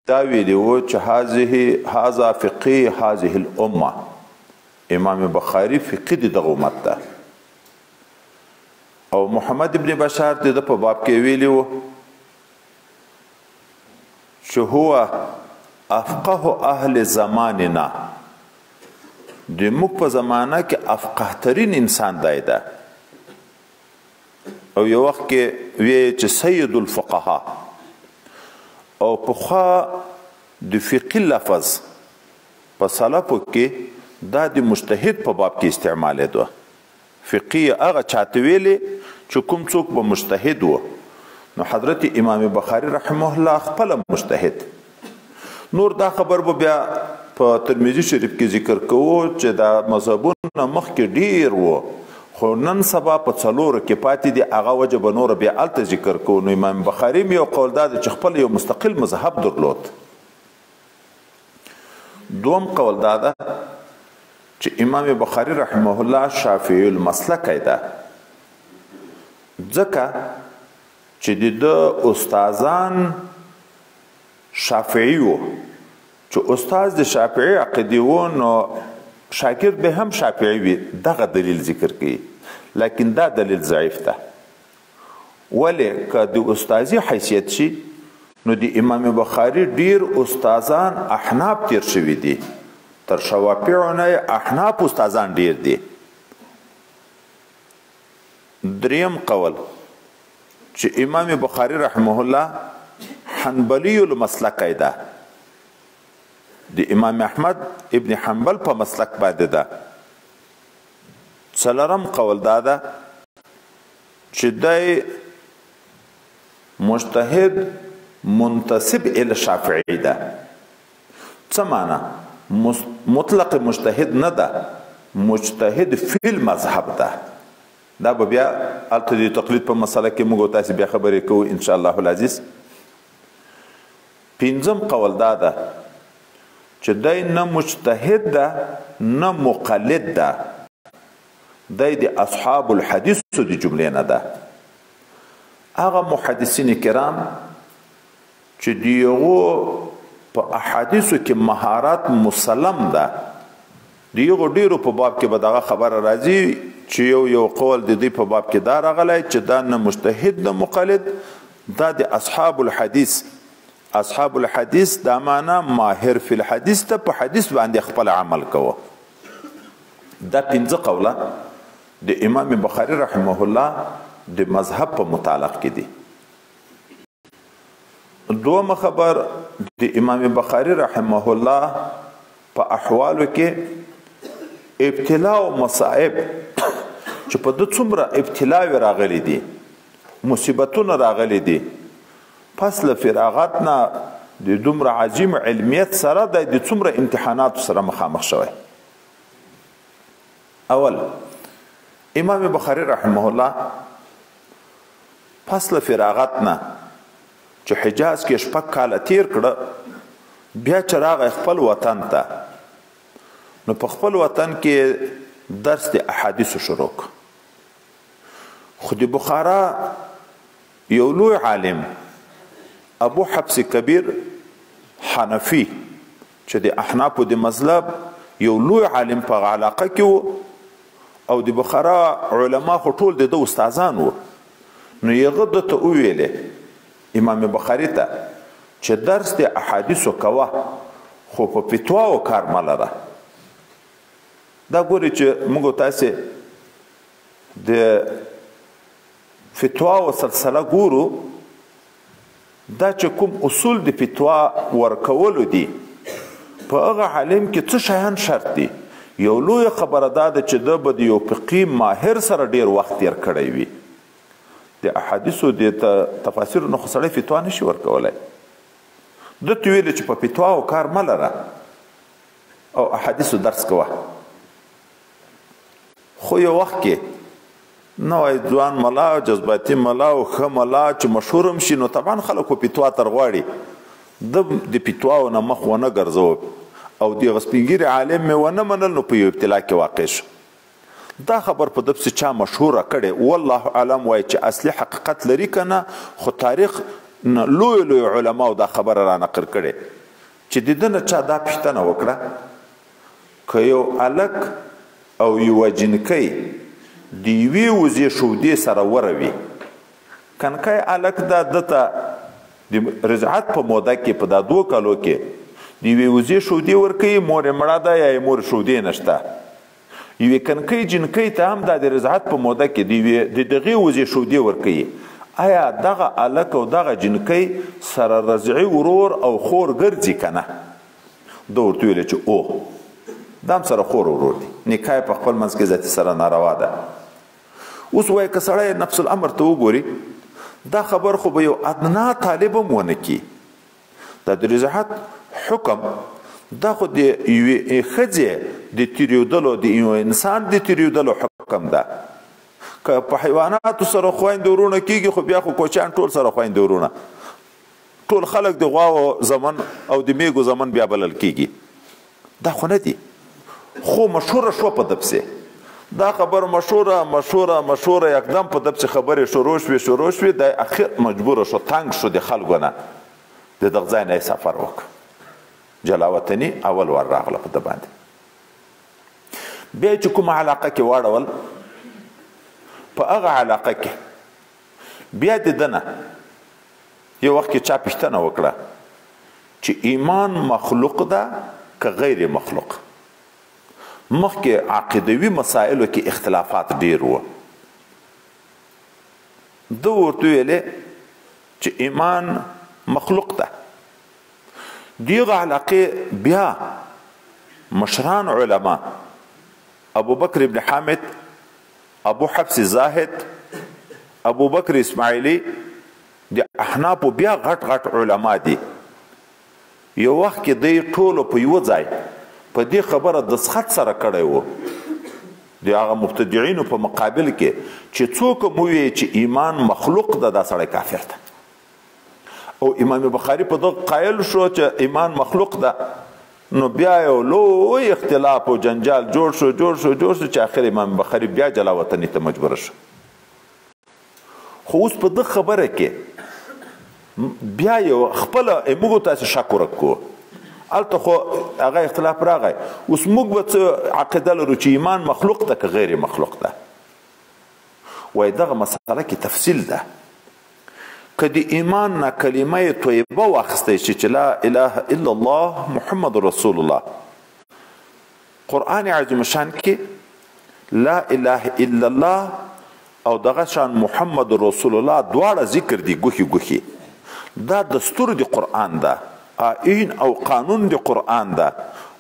دا ویلی و چې هذا فقه هذه الامه، امام بخاری فقه د دغه امت ده. او محمد ابن بشار د په باب کې ویلی و چې هو افقه اهل زماننا، د موږ په زمانه کې افقه ترین انسان دی ده. او یو وخت کې وی چې سید الفقهاء، او پخوا د فقه لفظ په سلفو کې دا د مجتهد په باب کې استعمالېدو. فقه هغه چاته ویلې چې کوم څوک به مجتهد و. نو حضرت امام بخاری رحمه الله خپل مجتهد. نور دا خبر به بیا په ترمذی شریف کې ذکر کوو چې دا مذهبونه مخکې ډیر و، خو نن سبا په څلورو کې پاتې دي. هغه وجه به نور بیا هلته ذکر کوو. نو امام بخاري یو قول دا ده چې خپل یو مستقل مذهب درلود. دوم قول دا ده چې امام بخاری رحمه الله شافعي المسلک ده، ځکه چې د استادان شافعي وو. چې استاد د شافعي عقیدې وو نو شاگرد به هم شافعي وي. دغه دلیل ذکر کوي، لیکن دا دلیل ضعیف ده. ولې که د استازي حیثیت شي نو د امام بخاري ډیر استادان احناف تیر شوي دي، تر شوافیعو نه احناف استادان ډیر دي. دریم قول چې امام بخاري رحمه الله حنبلی المسلک ده، د امام احمد ابن حنبل په مسلک باندې ده. څلورم قول دا ده چې دی مجتهد منتسب الی شافعی ده. څه معنا؟ مطلق مجتهد نه ده، مجتهد فی المذهب ده. دا به بیا هلته د تقلید په مسله کې موږ تاسې بیا خبرې کوو ان شاء الله العزیز. پنځم قول دا ده چې دی نه مجتهد ده نه مقلد ده، دی د اصحاب الحدیثو د جملې نه ده. هغه محدثین کرام چې د هغو په احادیثو کې مهارت مسلم ده، د هغو ډیرو په باب کې به دغه خبره راځي چې یو قول د دوی په باب کې دا راغلی چې دا نه مجتهد نه مقلد، دا د اصحاب الحدیث. اصحاب الحدیث دا معنا ماهر فی الحدیث ته په حدیث باندې خپل عمل کوه. دا پنځه قوله د امام بخاری رحمه الله د مذهب په متعلق کې دي. دوم خبر د امام بخاری رحمه الله په احوالو کې ابتلا او مصائب چې په د څومره ابتلاوې راغلي دي، مصیبتونه راغلي دي، پس له فراغت نه د دومره عظیم علمیت سره د څومره امتحاناتو سره مخامخ شوی. اول امام بخاری رحمه الله پس له فراغت نه چې حجاز کې 6 کاله تیر کړه، بیا چې راغی خپل وطن ته، نو په خپل وطن کې درس د احادیثو شروع کړ. خو د بخارا یو لوی عالم ابو حفص کبیر حنفی چې د احنافو د مذهب یو لوی عالم په علاقه کې و، او د بخارا علما خو ټول د استادان و. نو یغه د ته ویلې امام بخاری ته چې درس د احادیثو کوه، خو په فتواو کار مه لره. دا ګوري چې موږ تاسې د فتواو سلسله ګورو، دا چې کوم اصول د فتوا ورکولو دي په هغه عالم کې څه شیان شرط دي. یو لوی خبره دا ده چې ده به د یو فقهي ماهر سره ډیر وخت تیر کړی وي. د احادیثو د تفاسیرو نه خو سړی فتوا نشي ورکولی. ده ته ویلې چې په فتواو کار مه لره او احادیثو درس کوه. خو یو وخت کې نوی ځوان ملا او جذباتي ملا او ښه ملا چې مشهور هم شي، نو طبعا خلکو فتوا تر غواړي. ده د فتواو نه مخ ونه ګرځو او دغه سپین ږیري عالم مې ونه منل، نو په یو ابتلا کې واقع شو. دا خبر په ده پسې چا مشهوره کړې، والله اعلم وایي چې اصلي حقیقت لري که نه، خو تاریخ لوی لوی علماو دا خبره را نقل کړې چې د ده نه چا دا پوښتنه وکړه که یو هلک او یوه جنکۍ د یوې وزې شودې سره وروي کنکی هلک دا ده ته د رضعت په موده کې په دا 2 کالو کې د یوې وزې شودې ورکوي مور یې مړه ده یا یې مور شودې نشته یوې کنکۍ جنکۍ ته هم دا د رضعت په موده کې د دغې وزې شودې ورکوي آیا دغه هلک او دغه جنکۍ سره رضعي ورور او خور ګرځي که نه ده ورته ویلې چې او دا هم سره خور ورور دي نکاح په خپل منځ کې ذاتي سره ناروا ده اوس وایي که سړی نفس الامر ته وګوري دا خبر خو به یو ادنا طالب هم ونه کي دا د رضاحت حکم دا خو د یوې ښځې د تیریدلو د یو انسان د تیریدلو حکم ده که په حیواناتو سره خویندې ورونه کیږي خو بیا خو کوچیان ټول سره خویندې ورونه ټول خلک د غواو زمن او د میږو زمن بیا بلل کیږي دا خو نه دي خو مشهوره شوه په ده پسې دا خبر مشهوره یکدم په ده پسې خبرې شروع شوې د اخر مجبوره شو تنګ شو د خلکو نه د دغه ځای نه یې سفر وکړ جلاوطني اول ور راغله په ده باندې بیا چې کومه علاقه کې واړول په هغه علاقه کې بیا د ده نه یو وخت کې چا پوښتنه وکړه چې ایمان مخلوق ده که غیر مخلوق مخکې عقیدوي مسایلو کې اختلافات ډیر وو ده ورته ویلې چې ایمان مخلوق ده دغه علاقې بیا مشران علما ابو بکر ابن حامد ابو حفص زاهد ابو بکر اسماعیلی د احنافو بیا غټ علما دي یو وخت کې دوی ټولو په یوه ځای په دې خبره دسخط سره کړی و د هغه مبتدعینو په مقابل کې چې څوک هم ووایي چې ایمان مخلوق ده دا سړی کافر ده او امام بخاري په دغه قایل شو چې ایمان مخلوق ده نو بیا یو لوی اختلاف او جنجال جوړ شو چې آخر امام بخاري بیا جلاوطني ته مجبور شو خو اوس په دغه خبره کې بیا یو خپله موږ تاسې شک ورکو هلته خو هغه اختلاف راغی اوس موږ به څه عقیده لرو چې ایمان مخلوق ده که غیر مخلوق ده وایي دغه مسله کې تفصیل ده که د ایمان نه کلمه طیبه واخیستی چې لا اله الا الله محمد رسول الله قرآن عظیم شان کې لا اله الا الله او دغه شان محمد رسول الله دواړه ذکر دي ګوښي دا دستور د قرآن ده آیین او قانون د قرآن ده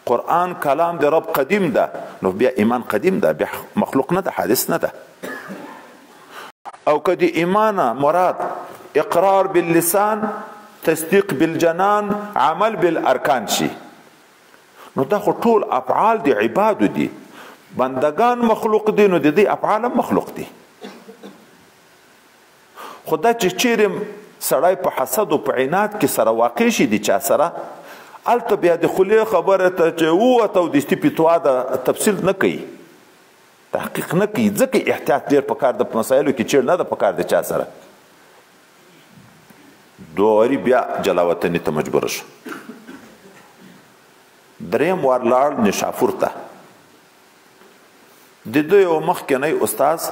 قرآن کلام د رب قدیم ده نو بیا ایمان قدیم ده بیا مخلوق نه ده حادث نه ده او که د ایمان مراد اقرار باللسان تصدیق بالجنان عمل بالارکان شي نو دا خو ټول افعال د عبادو دي بندگان مخلوق دي نو د دې افعال هم مخلوق دي خو دا چې چیرې سړی په حسد او په عناد کې سره واقع شي د چا سره هلته بیا د خولې خبره ته چې ووته او دستي فتوا ده تفصیل نه کوي تحقیق نه کوي ځکه احتیاط ډېر پکار ده په مسایلو کې چیر نه ده پکار د چا سره دواري بیا جلاوطني ته مجبور شو دریم وار لاړ نشاپور ته د ده یو مخکنی استاذ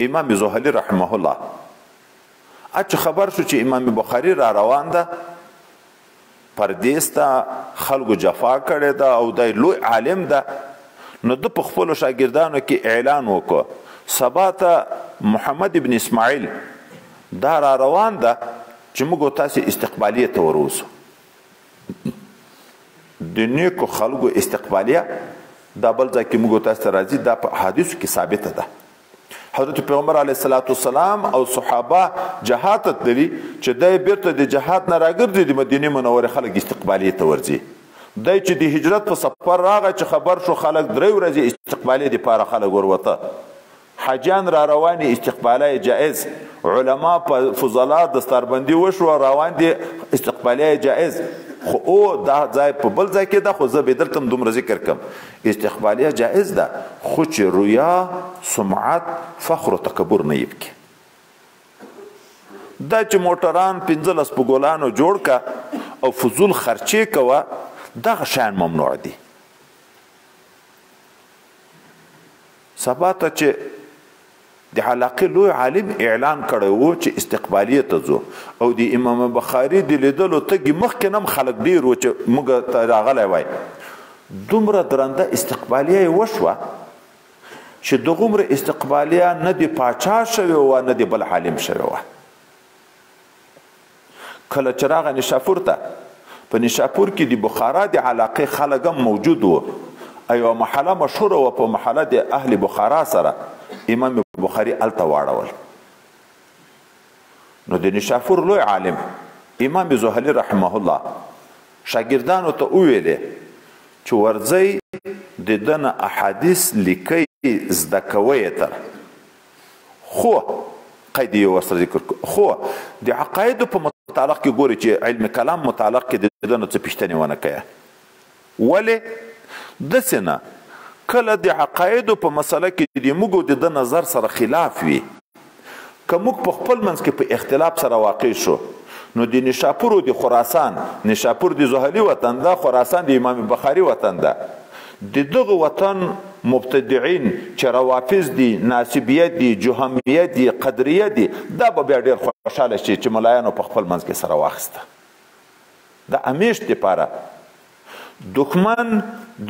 امام زهلي رحمه الله چې خبر شو چې امام بخاري را روان ده پردیس ته خلکو جفا کړې ده او دی لوی عالم ده نو ده په خپلو شاګردانو کې اعلان وکړ سبا ته محمد ابن اسماعیل دا را روان ده چې موږ تاسې استقبالیه ته وروځو د نیکو خلکو استقبالیه دا بل ځای کې موږ تاسې ته راځي دا په احادیثو کې ثابته ده حضرت پیغمبر علیه السلام او صحابه جهاد ته تللي چې دی بیرته د جهاد نه راګرځي د مدینې منورې خلک استقبالیې ته ورځي دی چې د هجرت په سفر راغی چې خبر شو خلک 3 ورځې استقبالیې دپاره خلک وروته حاجیان را روانې استقبالیه جایز علما په فضلا دستاربندي وشوه روان دي استقبالیه جایز خو او دا ځای په بل ځای کې ده خو زه به دلته هم دومره ذکر کم استقبالیه جایز ده خو چې رویا سمعت فخر و تکبر نه یې پکې دا چې موټران 15 په ګلانو جوړ کا او فضول خرچې کوه دغه شیان ممنوع دي. سبا ته چې د علاقې لوی عالم اعلان کړی و چې استقبالیه ته ځو او د امام بخاري د لیدلو تګي مخکې هم خلک ډېر و چې موږ ته راغلی وای. دومره درنده استقبالیه یې وشوه چې دغومره استقبالیه نه د پاچا شوې وه نه د بل عالم شوې وه. کله چې راغی نشاپور ته، په نشاپور کې د بخارا د علاقې خلک هم موجود و. یوه محله مشهوره وه، په محله د اهل بخارا سره امام بخاري هلته واړول. نو د نشاپور لوی عالم امام زهلي رحمه الله شاګردانو ته وویلې چې ورځئ د ده نه احادیث لیکئ زده کوئ یې تر، خو قید یې ورسره ذکر کړو، خو د عقایدو په متعلق کې ګوري چې علم کلام متعلق کې د ده نه څه پوښتنې ونه کوي. ولې داسې نه کله د عقایدو په مسله کې د موږ د ده نظر سره خلاف وي، که موږ په خپل منځ کې په اختلاف سره واقع شو، نو د نشاپور او د خراسان، نشاپور د زهلي وطن ده، خراسان د امام بخاري وطن ده، د دغه وطن مبتدعين چې روافض دي، ناسبیه دي، جهمیه دي، قدریه دي، دا به بیا ډېر خوشحاله شي چې ملایانو په خپل منځ کې سره واخیسته. د همیش دپاره دښمن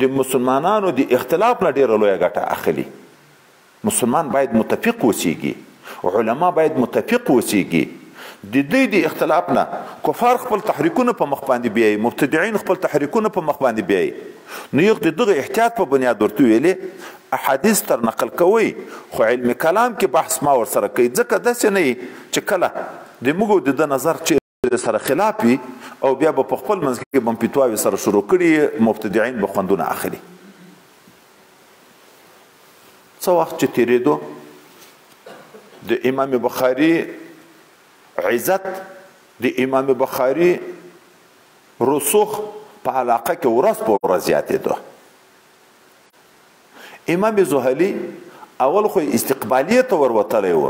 د مسلمانانو د اختلاف نه ډېره لویه ګټه اخلي. مسلمان باید متفق اوسیږي، علما باید متفق اوسیږي. د دوی د اختلاف نه کفار خپل تحریکونه په مخ باندې بیایي، مبتدعین خپل تحریکونه په مخ باندې بیایي. نو یو د دغه احتیاط په بنیاد ورته ویلې احادیث تر نقل کوئ، خو علم کلام کې بحث ما ورسره کوي، ځکه داسې نه وي چې کله د موږ د ده نظر چې سره خلاف وي او بیا به په خپل منځ کې به فتواوې سره شروع کړي، مبتدعین به خوندونه اخلي. څه وخت چې تېرېدو د امام بخاري عزت، د امام بخاري رسوخ په علاقه کې ورځ په ورځ زیاتېدو. امام زهلي اول خو استقبالیه ته وروتلی و.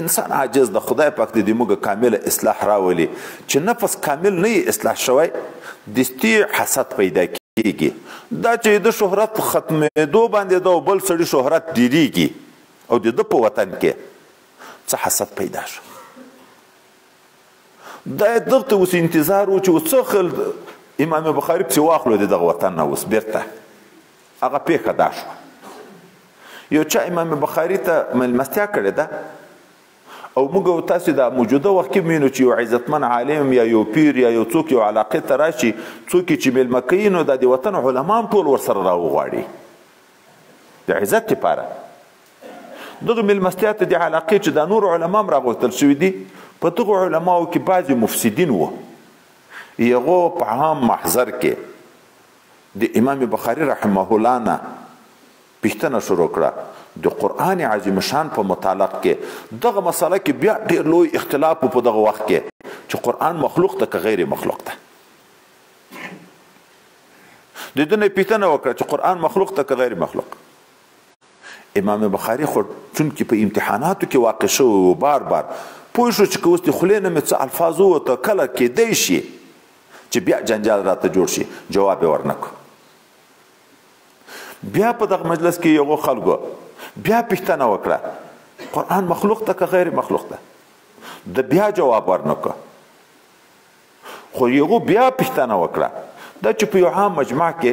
انسان عاجز د خدای پاک د موږ کامله اصلاح راولي، چې نفس کامل نه یې اصلاح شوی دستي حسد پیدا کیږي. دا چې د شهرت ختمېدو باندې ده او بل سړي شهرت ډېرېږي او د ده په وطن کې څه حسد پیدا شو. دا دغه اوس انتظار و چې اوس څه خل امام بخاري پسې واخلو د دغه وطن نه اوس بیرته. هغه پیښه دا شوه، یو چا امام بخاري ته مېلمستیا کړې ده او موږ او تاسو د موجوده وخت کې وینو چې یو عزتمن عالم یا یو پیر یا یو څوک یو علاقې ته راشي، څوک چې میلمه کوي نو د وطن علما هم ټول ورسره راوغواړي د عزت لپاره. دغه میلمستیا ته د علاقې چې د نور علما هم راغوښتل شوي دي، په دغو علماو کې بعضې مفسدین وو. یغو په عام محضر کې د امام بخاري رحمه الله نه پوښتنه شروع کړه د قرآن عظیم شان په متعلق کې. دغه مسله کې بیا ډېر لوی اختلاف په دغه وخت کې چې قرآن مخلوق ته که غیر مخلوق ته. د ده نه پوښتنه وکړه چې قرآن مخلوق ته که غیر مخلوق. امام بخاري خو چونکې په امتحاناتو کې واقع شوی و، بار بار پوه شو چې که اوس د خولې نه مې څه الفاظ ووته کله کیدی شي چې بیا جنجال راته جوړ شي، جواب یې ورنکړو. بیا په دغه مجلس کې یو خلکو بیا پوښتنه وکړه قرآن مخلوق ته که غیر مخلوق ته، د بیا جواب ورنکړه. خو یو بیا پوښتنه وکړه. دا چې په یو عام مجمع کې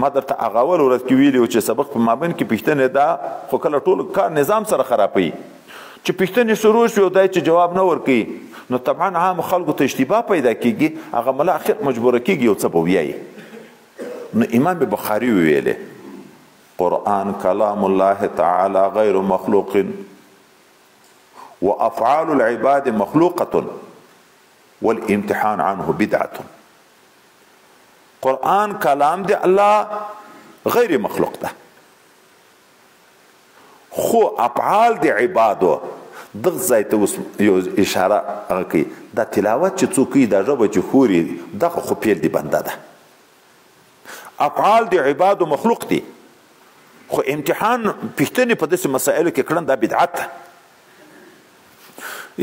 ما درته هغه اول ورځ کې ویلي و چې سبق په مابین کې پوښتنې ده، خو کله ټول کار نظام سره خرابوي. چې پوښتنې شروع شي او دی چې جواب نه ورکوي نو طبعا عام خلکو ته اشتباه پیدا کیږي، هغه ملا اخر مجبوره کیږي یو څه به ویایي. نو امام بخاري ویلې قرآن کلام الله تعالی غیر مخلوق وافعال العباد مخلوقة والامتحان عنه بدعة. قرآن کلام دی الله غیر مخلوق ده، خو افعال دی عبادو. دغه ځای ته اوس یو اشاره هغه کوي، دا تلاوت چې څوک کوي دا ژبه چې خوري دغه خو پیل دی بنده ده. افعال دی عبادو مخلوق دي، خو امتحان پوښتنې په داسې مسایلو کې کړن دا بدعت ده.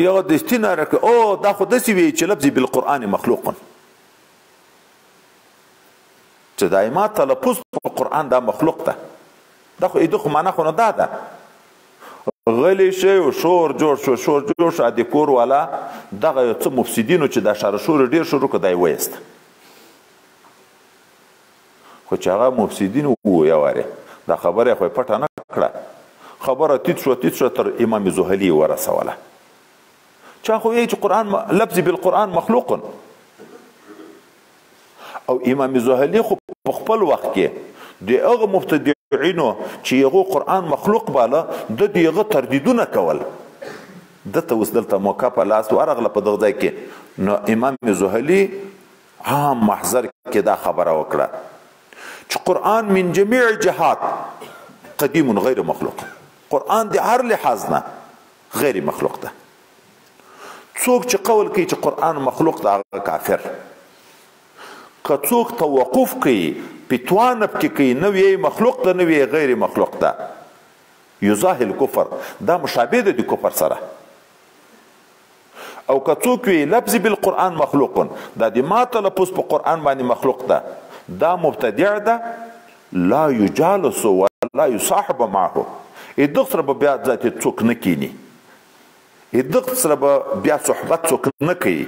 یو د استناره کې او دا خو داسې وی چې لفظ بالقرآن مخلوق چې دایما تلفظ په قرآن دا مخلوق ده دا خو ایده خو معنا خو نه ده غلی شي او شور جوړ شو د کور والا دغه یو څه مفسدینو چې دا شر شور ډیر شروع کړه دی وایست خو چې هغه مفسدین وو یواره دا خبره خو پټه نه کړه خبره تیت شو تر امام زهلی ورسوله چا خو یې چې قرآن لفظ بالقرآن مخلوق او امام زهلی خو په خپل وخت کې د هغه مبتدعینو چې هغه قرآن مخلوق باله د دغه تردیدونه کول دته اوس دلته موقع په لاس ورغله په دغه ځای کې نو امام زهلی عام محضر کې دا خبره وکړه چې قرآن من جميع جهات قدیم غیر مخلوق قرآن د هر لحاظ نه غیر مخلوق ده څوک چې قول کوي چې قرآن مخلوق ده هغه کافر که څوک توقف کوي پتوانب کې کوي نو یې مخلوق ده نو یې غیر مخلوق ده یظاهر الکفر دا مشابه ده د کفر سره او که څوک وي لفظ بالقرآن مخلوق دا د ما تلفظ په قرآن باندې مخلوق ده دا مبتدع ده لا یجالس ولا یصاحب معه دغه سره به بیا ذاتي څوک نه کینی دغه سره به بیا صحبت څوک نه کوي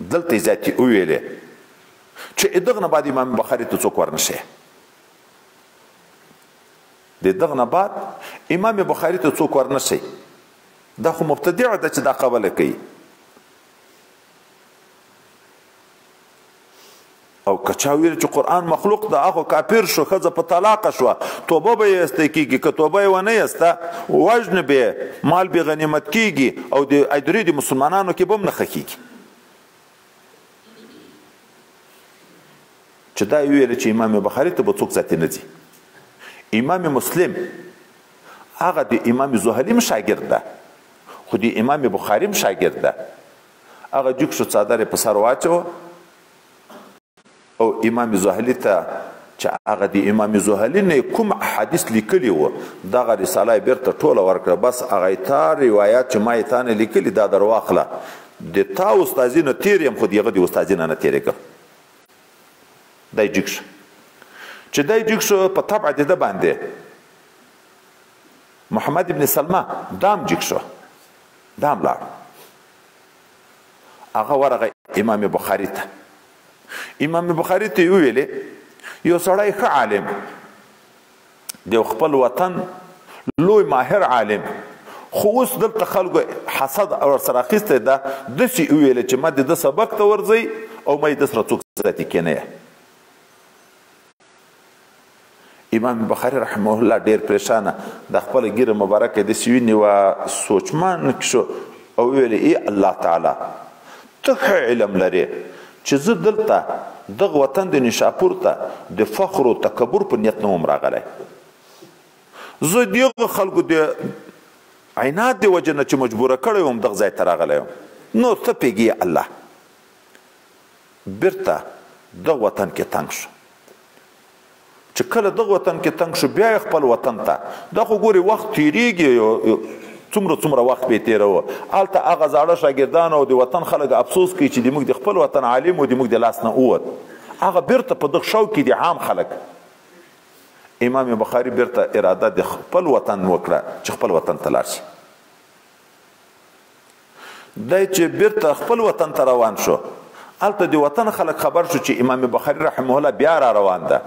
دلته ذاتي ویلې چې دغه نه بعد امام بخاری ته څوک ورنشي دغه نه بعد امام بخاری ته څوک ورنشي دا خو مبتدع ده چې دا قبول کوي او کچا ویل چې قرآن مخلوق ده هغه کافر شو ښځه په طلاق شوه توبه به یې ایستی کېږي که توبه یې ونه ایسته وژنه به مال به غنیمت کېږي او د درې د مسلمانانو کې به هم نه ښه کېږي چې دا یې ویل چې امام بخاري ته به څوک ذاتي نه ځي امام مسلم هغه د امام زهلي هم شاګرد ده خو د امام بخاري هم شاګرد ده هغه جوک شو څادر یې په سر واچوه او امام زهلي ته چې هغه د امام زهلي نه کوم احادیث لیکلي وو دغه رساله یې بیرته ټوله ورکړه بس هغه تا روایات چې ما یې تا نه لیکلي دا در واخله د تا استازي نه تېر یم خو د هغه د استازي نه تېرېږم دی جګ شو چې دی جګ شو په طبع د ده باندې محمد ابن سلمه دا هم جګ شو دا هم لاړ هغه ورغی امام بخاري ته امام بخاري ته ویلې یو سړی ښه عالم د خپل وطن لوی ماهر عالم خو اوس دلته خلکو حسد ورسره اخیستی ده داسې وویلې چې ما د ده سبق ته ورځئ او ما یې ده سره څوک ذاتي کینی امام بخاري رحمه الله ډېر پریشانه د خپله ګیره مبارکه داسې ونیوه سوچمان شو او ویلې ای الله تعالی ته ښه علم لرې چې زه دلته دغه وطن د نیشاپور ته د فخر و تکبر په نیت نه وم راغلی زه دغه خلکو د عناد د وجې نه چې مجبوره کړی وم دغه ځای ته راغلی یم نو ته پوهېږې الله بیرته دغه وطن کې تنګ شو چې کله دغه وطن کې تنګ شو بیا یې خپل وطن ته دا خو ګورې وخت تېرېږي څومره وخت به یې تېروه هلته هغه زاړه شاګردان او د وطن خلک افسوس کوي چې زموږ د خپل وطن عالم و زموږ د لاس نه ووت هغه بیرته په دغه شوق کې د عام خلک امام بخاري بیرته اراده د خپل وطن وکړه چې خپل وطن ته لاړ شي دی چې بیرته خپل وطن ته روان شو هلته د وطن خلک خبر شو چې امام بخاري رحمه الله بیا را روان ده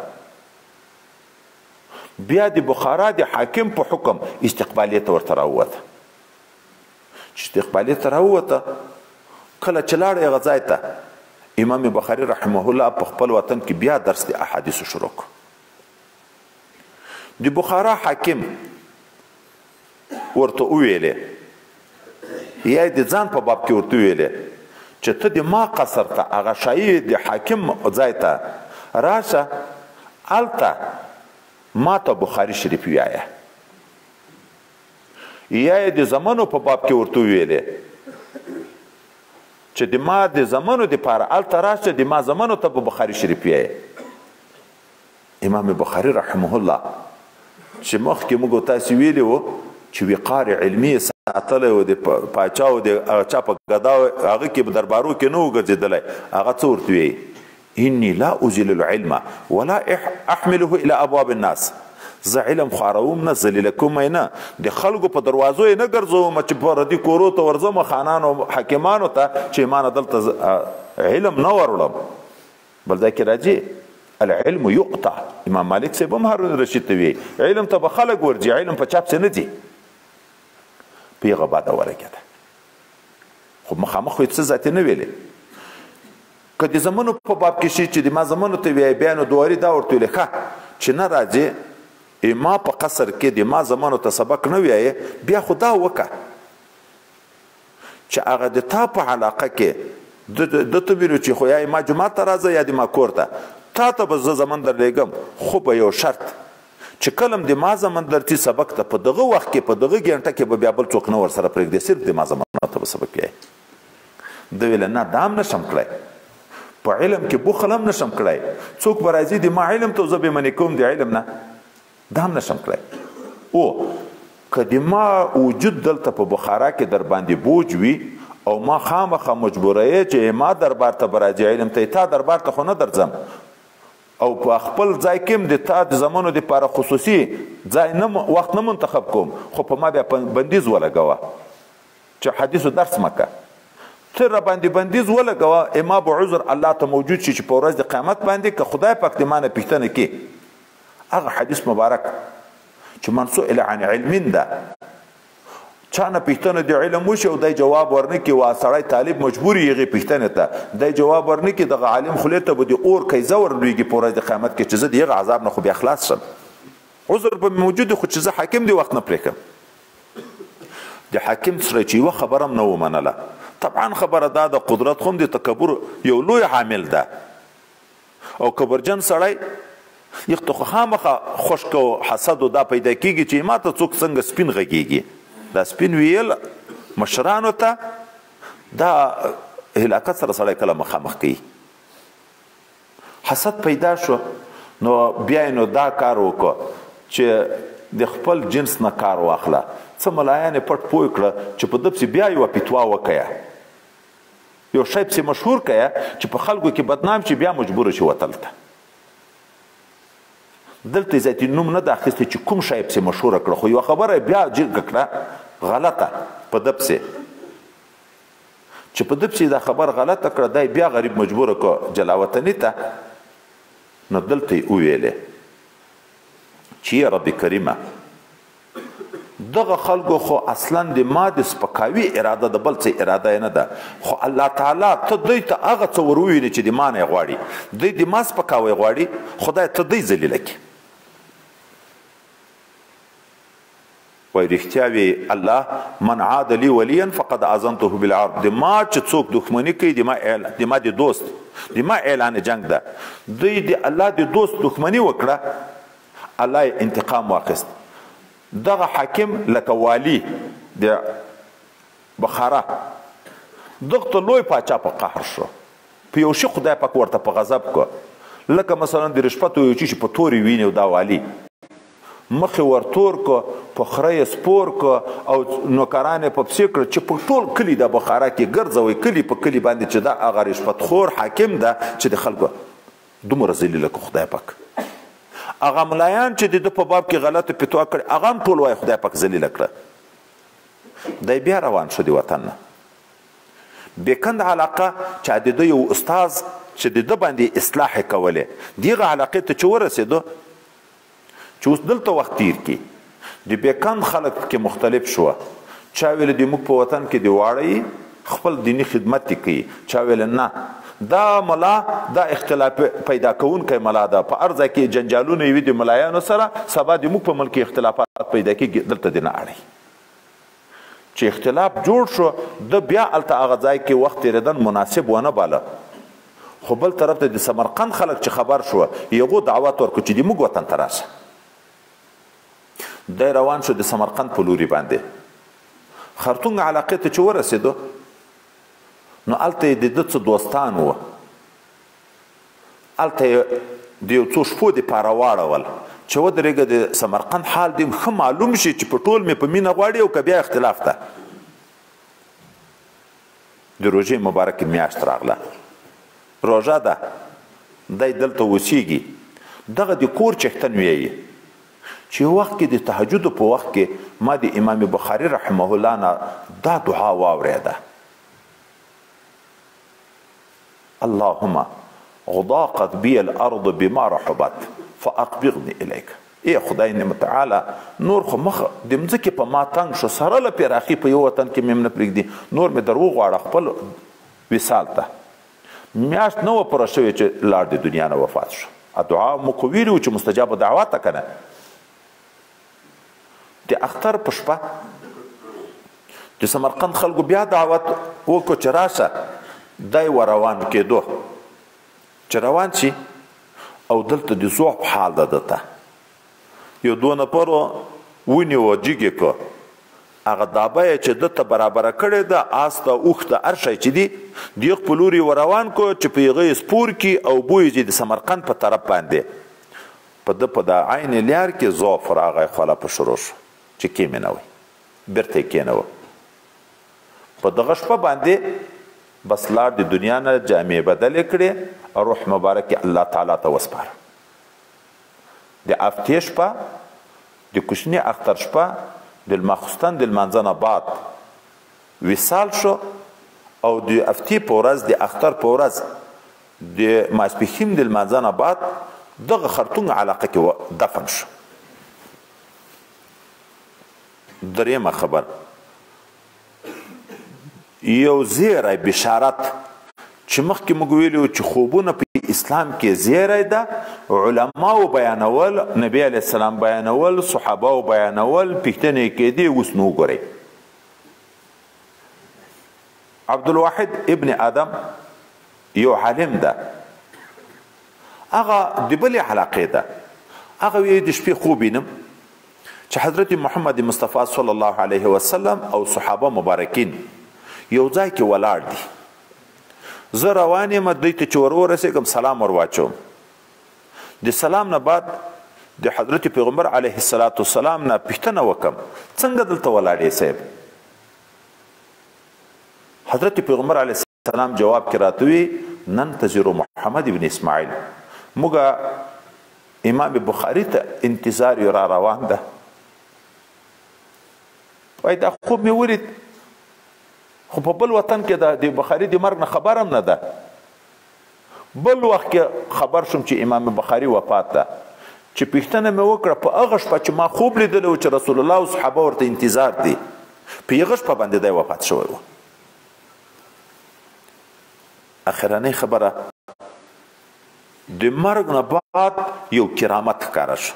بیا د بخارا د حاکم په حکم استقبالیه ته ورته راووته چې استقبالیه ته راووته کله چې لاړ هغه ځای ته امام بخاري رحمه الله په خپل وطن کې بیا درس د احادیثو شروع کړ د بخارا حاکم ورته وویلې یا د ځان په باب کې ورته وویلې چې ته د ما قصر ته هغه شایي د حاکم ځای ته راشه هلته ما ته بخاري شریف ویایه یا یې د زمنو په باب کې ورته وویلې چې د ما د زمنو دپاره هلته راشه د ما زمنو ته په بخاري شریف ویایه امام بخاري رحمه الله چې مخکې موږ تاسې ویلي وو چې وقار علمي ساتلی و د پاچا و د چا په ګدا هغه کې په دربارو کې نه و ګرځېدلی هغه څه ورته وایي انی لا أزل العلم ولا احمله الى ابواب الناس زه علم خواروم نه ذلیله کوم نه د خلکو په دروازو یې نه ګرځوم چې پردي کورو ته ورځم خانانو حکیمانو ته چې ما نه دلته علم نه وروړم بل ځای کې راځي العلم یقطع امام مالک صاحب هم هارون رشید ته وایي علم ته به خلک ورځي علم په چاپ نه ځي پیغه باده ورکېده خو مخامخ خو یې څه ذاتې نه ویلې که د زمنو په باب کې شي چې د ما زمنو ته وایي بیا نو دواري دا ورته ویلې ښه چې نه راځي ما په قصر کې د ما زمانو ته سبق نه وایي بیا خو دا وکړه چې هغه د تا په علاقه کې د ته ویلو چې خو یا ما جومات ته راځه یا د ما کور ته تا ته به زه زمن درلیږم خو په یو شرط چې کله د ما زمن درتي سبق ته په دغه وخت کې په دغه ګنټه کې به بیا بل څوک نه ورسره پرېږدي صرف د ما زمانو ته به سبق وایي ده ویله نه دا هم نشم کړی په علم کې بخل هم نشم کړی څوک به راځي د ما علم ته زه به منې کوم د علم نه دا هم نشم کړی او که د ما وجود دلته په بخارا کې در باندې بوج وي او ما خامخا مجبوره یې چې ما دربار ته به راځي علم ته تا دربار ته خو نه درځم او په خپل ځای کې هم د تا د زمانو دپاره خصوصي ځای نه وخت نه منتخب کوم خو په ما بیا بندیز ولګوه چې حدیثو درس مکه ته را باندې بندیز ولګوه ما به عذر الله ته موجود شي چې په ورځ د قیامت باندې که خدای پاک د ما نه پوښتنه کې هغه حدیث مبارک چې من سئل عن علم ده چا نه پوښتنه د علم وشي او دی جواب ورنه کړي وا سړی طالب مجبور یې هغې پوښتنې ته دی جواب ورنه کړي دغه عالم خولې ته به د اور کیزه ورلویږي په ورځ د قیامت کې چې زه د هغه عذاب نه خو بیا خلاص شم عذر به موجود خو چې زه حاکم دی وخت نه پرېږدم د حاکم سره چې یوه خبره هم نه ومنله طبعا خبره دا د قدرت خو هم د تکبر یو لوی عامل ده او کبرجن سړی یخ ته خو خامخه خشک او حسد او دا پیدا کېږي چې ما ته څوک څنګه سپین غږېږي دا سپین ویل مشرانو ته دا هلاکت سره سړی کله مخامخ کوي حسد پیدا شو نو بیا نو دا کار وکړه چې د خپل جنس نه کار واخله څه ملایان یې پټ پوه کړه چې په ده پسې بیا یوه فتوا وکیه یو شی پسې مشهور کیه چې په خلکو کې بدنام شي بیا مجبوره شي وتل ته دلته ذاتي نوم نه ده اخیستی چې کوم شی پسې مشهوره کړه خو یوه خبره بیا جرګه کړه غلطه په ده پسې چې په ده پسې دا خبر غلطه کړه دی بیا غریب مجبوره کړه جلاوطني ته نو دلته یې وویلې چې یې رب کریمه دغه خلکو خو اصلا د ما د سپکاوي اراده د بل څه اراده نه ده خو الله تعالی ته دوی ته هغه څه ور وویني چې د ما نه یې غواړي دوی د ما سپکاوی غواړي خدای ته دوی ذلیله کړي وایي رښتیا وي الله من عاد لي ولیا فقد اذنته بالحرب د ما چې څوک دښمني کوي د ما د دوست د ما اعلان جنگ ده دوی د الله د دوست دښمني وکړه الله یې انتقام واخیست دغه حاکم لکه والی د بخارا دغه ته لوی پاچا په قهر شو په یو شي خدای پاک ورته په غضب کو لکه مثلا د رشوت یو چی په تورې ویني او دا والی مخې ورتور کو په خره یې سپور کو او نوکران یې په پسې کړه چې په ټول کلي د بخارا کې ګرځوئ کلي په کلي باندې چې دا هغه رشوتخور حاکم ده چې د خلکو دومره ذلیله کو خدای پاک هغه ملایان چې د ده په باب کې غلطه فتوا کړې هغه هم ټول وایي خدای پاک ذلیله کړه دی بیا روان شو د وطن نه بېکند علاقه چې د ده یو استاز چې د ده باندې اصلاح یې کولې دغه علاقې ته چې ورسېدو چې اوس دلته وخت تیر کړي د بېکند خلک کې مختلف شوه چا ویل د موږ په وطن کې د واړی خپل دیني خدمت یې کوي چا ویل نه دا ملا دا اختلاف پیدا کوونکی ملا ده په هر ځای کې جنجالونه وي د ملایانو سره سبا د موږ په ملک کې اختلافات پیدا کېږي دلته دې نه اړوي چې اختلاف جوړ شو د بیا هلته هغه ځای کې وخت تېرېدن مناسب ونه باله خو بل طرف ته د سمرقند خلک چې خبر شوه هغو دعوت ورکړو چې د موږ وطن ته راشه دی روان شو د سمرقند په لوري باندې خرطونګ علاقې ته چې ورسېدو نو هلته یې د ده څه دوستان وه هلته یې د یو څو شپو دپاره واړول چې ودرېږه د سمرقند حال دې ښه معلوم شي چې په ټول مې په مینه غواړي او که بیا اختلاف ده. د روژې مبارکې میاشت راغله، روژه ده، دی دلته اوسیږي، دغه د کور چښتن ویایي چې یو وخت کې د تهجدو په وخت کې ما د امام بخاري رحمه الله نه دا دعا واورېده: اللهم ضاقت بي الارض بما رحبت فاقبضني اليك. ای خدای نعمت تعالی نور خو مخ د مځکې په ما تنګ شو، سره له پراخي په یو وطن کې مې نه پرېږدي، نور مې در وغواړه خپل وصال ته. میاشت نه وه پوره شوې چې لاړ د دنیا نه وفات شو. دعا مو خو ویلي وو چې مستجاب دعوات ده که نه. د اختر په شپه د سمرقند خلکو بیا دعوت وکړو چې راشه، دی وروان کېدو چې روان شي او دلته د ضعف حال ده دته. یو دوه نفرو ونیوه جګې کړه، هغه دابه یې چې دته برابره کړې ده، آس ته اوښ ته هر شی چې دي د یخ په لوري وروان کړو چې په هغه یې سپور کړي او بوی یې د سمرقند په طرف باندې په ده په د عین لیار کې ضعف راغی، خوله په شروع شو چې کېمینوئ، بیرته یې کېنوه. په دغه شپه باندې بس لاړ د دنیا نه، جامې بدلې کړې، روح مبارک الله تعالی ته وسپاره. د افتې شپه، د کوچني اختر شپه، د ماخوستن د لمانځه نه بعد وصال شو او د افتې په ورځ، د اختر په ورځ، د ماسپښین د لمانځه نه بعد دغه خرطوم علاقه کې دفن شو. درېیمه خبر، یو زیری بشارت چې مخکې موږ ویلي وو چې خوبونه په اسلام کې زیری ده، علماو بیانول، نبی علیه السلام بیانول، صحاباو بیانول، پوښتنې کېدې، اوس نو وګورئ. عبدالواحد ابن آدم یو عالم ده، هغه د بلې علاقې ده. هغه وایي د شپې خوب وینم چې حضرت محمد مصطفی صلی الله علیه وسلم او صحابه مبارکین یو ځای کې ولاړ دي. زه روان یم، دوی ته چې ور ورسېږم سلام ور واچوم. د سلام نه بعد د حضرت پیغمبر علیه السلام نه پوښتنه وکړم: څنګه دلته ولاړ یې صاحب؟ حضرت پیغمبر علیه السلام جواب کې راته وی: ننتظر محمد ابن اسماعیل. موږ امام بخاري ته انتظار یو را روان ده. وایي دا خوب مې ولید، خو په بل وطن کې د بخاري د مرګ نه خبر هم نه ده. بل وخت کې خبر شوم چې امام بخاري وفات ده، چې پوښتنه مې وکړه په هغه شپه چې ما خوب لیدلی و چې رسول الله او صحابه ورته انتظار دي، په هغه شپه باندې دی وفات شوی و. اخرنۍ خبره، د مرګ نه بعد یو کرامت ښکاره شو.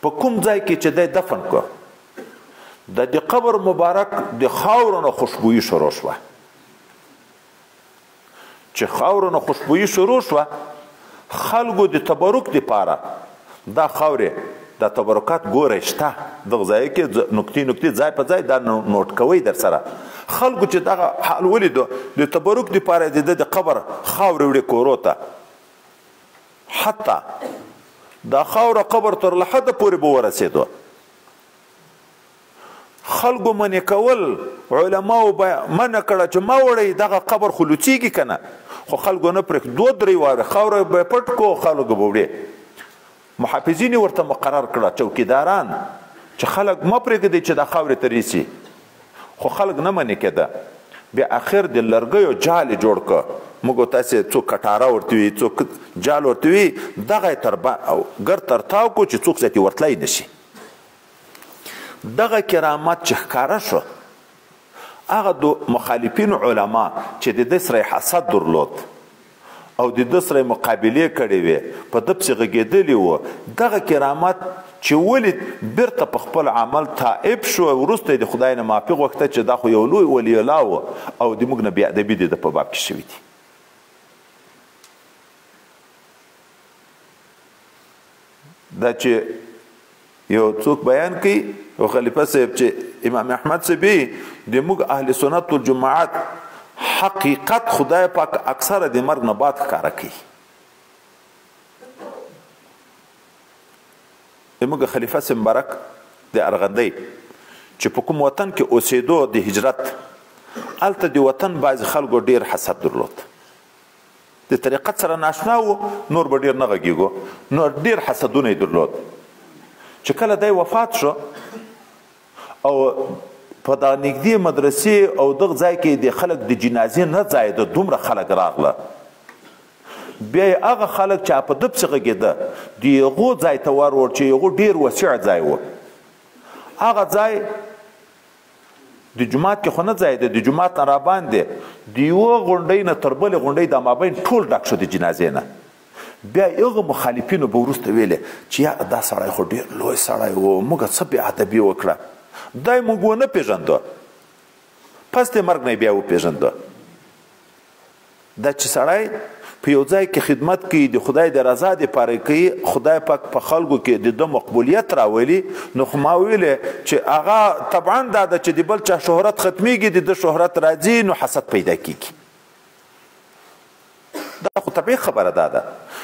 په کوم ځای کې چې دی دفن کړ، د قبر مبارک د خاورو نه خوشبویي شروع شوه. چې خاورو نه خوشبویي شروع شوه، خلکو د تبرک دپاره دا خاورې د تبرکات ګوره شته، دغه ځای کې نقطې نقطې ځای په ځای دا نوټ کوئ در سره. خلکو چې دغه حال ولیدو، د تبرک دپاره د د قبر خاورې وړې کورو ته، حتی دا خاوره قبر تر لحده پورې به ورسېدو. خلکو منې کول، علماو منع کړه چې ما وړئ دغه قبر خو لوڅېږي که نه، خو خلکو نه پرېږد، 2-3 واره خاوره به پټ کړو، خلکو به وړې. محافظین یې ورته مقرر کړه، چوکیداران، چې خلک مه پرېږدئ چې دا خاورې ته ریسي، خو خلک نه منې کېده. بیا اخر د لرګیو جال یې جوړ کړه، موږ تاسې څوک کټاره ورته وي، څوک جال ورته وي، دغه یې ګرد تر تاو کړو چې څوک زیاتې ورتلی نه شي. دغه کرامت چې ښکاره شو، هغه د مخالفینو علما چې د ده سره حسد درلود او د ده سره مقابلې کړې وې، په ده پسې غږېدلي وو، دغه کرامت چې ولید بیرته په خپل عمل تائب شو. وروسته یې د خدای نه معافي غوښته چې دا خو یو لوی ولی الله و او د موږ نه بې ادبي د ده په باب کې شوي دي. دا چې یو څوک بیان کوي، یو خلیفه صاحب چې امام احمد صاحب د موږ اهل سنت والجماعت حقیقت خدای پاک اکثره د مرګ نه بعد ښکاره کوي. زموږ خلیفه سي مبارک د ارغندۍ چې په کوم وطن کې اوسېدو د هجرت هلته د وطن بعضې خلکو ډېر حسد درلود د طریقت سره ناشنا و نور به ډېر نه غږېږو نو ډېر حسدونه یې درلود چې کله دی وفات شو او په دغه نږدې مدرسې او دغه ځای کې د خلک د جنازې نه ځایېده دومره خلک راغله بیا یې هغه خلک چې په ده پسې غږېده د هغو ځای ته ور چې هغو ډېر وسیع ځای و هغه ځای د جومات کې خو نه ځای دی د جومات نه راباندې د یوه غونډۍ نه تر بلې غونډۍ د مابین ټول ډک شو د جنازې نه بیا هغه مخالفینو به وروسته ویلې چې یا دا سړی خو ډېر لوی سړی و موږ څه بې ادبي وکړه دی موږ ونه پېژنده پس د مرګ نه بیا وپېژنده دا چې سړی په یو ځای کې خدمت کوي د خدای د رضا دپاره کوي خدای پاک په خلکو کې د ده مقبولیت راولي نو خو ما ویلې چې هغه طبعا دا ده چې د بل چا شهرت ختمیږي د ده شهرت راځي نو حسد پیدا کیږي دا خو طبیعي خبره دا ده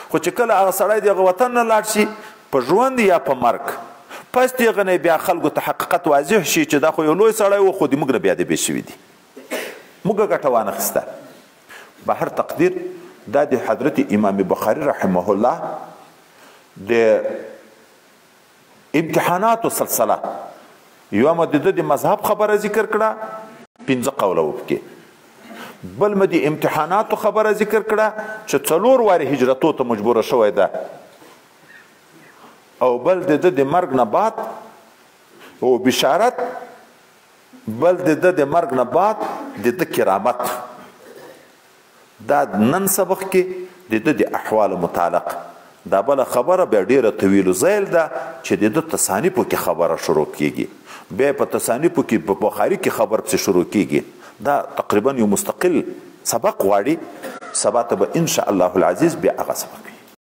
خو چې کله هغه سړی د هغه وطن نه لاړ شي په ژوند یا په مرګ پس د هغه نه بیا خلکو ته حقیقت واضح شي چې دا خو یو لوی سړی و خو د موږ نه بیا د بې شوي دي موږ ګټه وانخیسته بهر تقدیر دا د حضرت امام بخاری رحمه الله د امتحاناتو سلسله یوه مو د ده د مذهب خبره ذکر کړه 15 قوله وپکې بل مو د امتحاناتو خبره ذکر کړه چې 4 وارې هجرتو ته مجبوره شوی ده او بل د ده د مرګ نه بعد او بشارت بل د ده د مرګ نه بعد د ده کرامت دا نن سبق کې د ده د احوالو متعلق دا بله خبره بیا ډیره طویل ذیل ده چې د ده تصانیفو کې خبره شروع کیږي بیا په تصانیفو کې په بخاري کې خبر پسې شروع کیږي دا تقریبا یو مستقل سبق غواړي سبا ته به ان شاء الله العزیز بیا هغه سبق